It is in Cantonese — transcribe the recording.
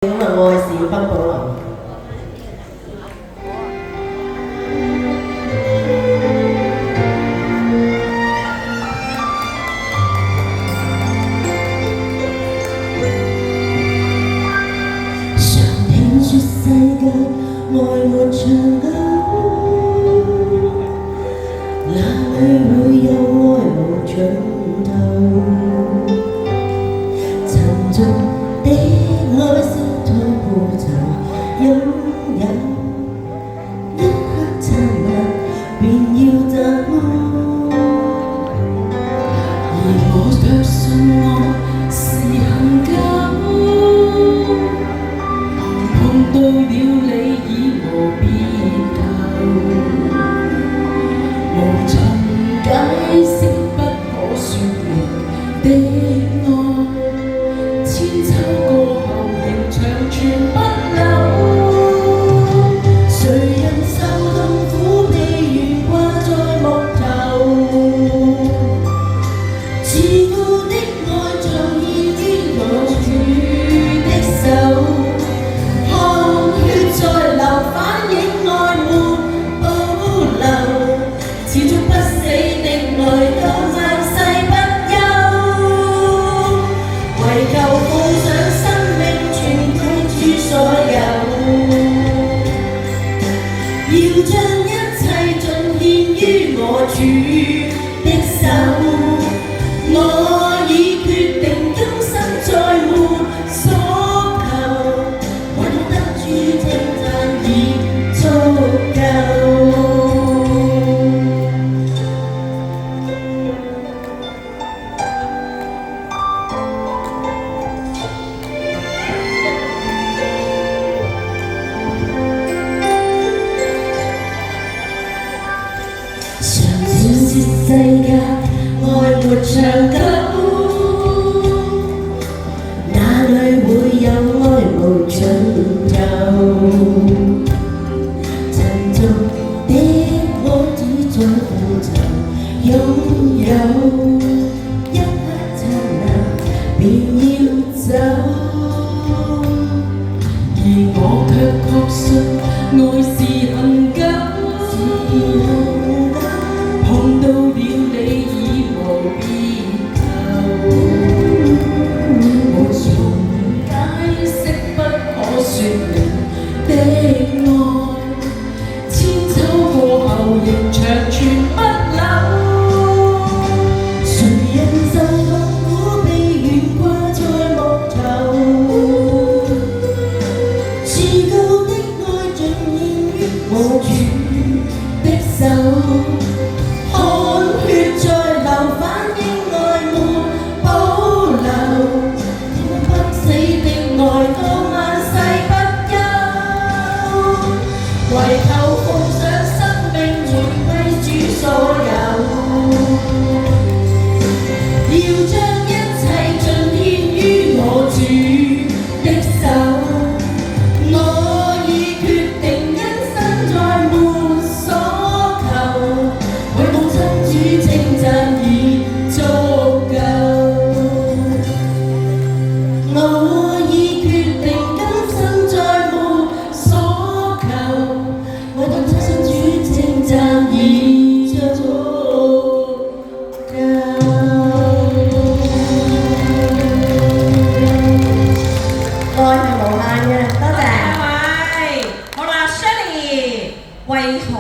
咁啊，愛是分保留。常聽說世界愛沒長久，哪裏會有愛無盡頭？沉重的愛是太過就擁有，一刻燦爛便要走，而我卻信愛是恒久。碰到了你已無別後，無從解釋不可說明的愛，千秋過後仍長存不朽。誰人受痛苦被懸掛在木頭，至高的愛像獻於我主的手。持續不死的愛到萬世不休，為求奉上生命全歸主所有，要將一切盡獻於我主的手。我已決定今生再沒所求，揾得主稱讚已足夠。世界愛沒長久，哪裏會有愛無盡頭？沉重的我只在乎尋擁有，一刻燦爛便要走，而我卻確信愛是恒久。碰到了你已無別後，無從解釋不可說明的愛，千秋過後仍長存不朽。誰人受痛苦被懸掛在木頭，至高的愛盡獻於我主的手。為求奉上生命全歸主所有，要將一切盡獻於我主的手。我已決定一生再沒所求，為母親主稱讚已足夠。我已決定今生再沒所求，為同親主稱讚已足夠。愛係無限嘅，多謝。好啦 ，Shirley，為何？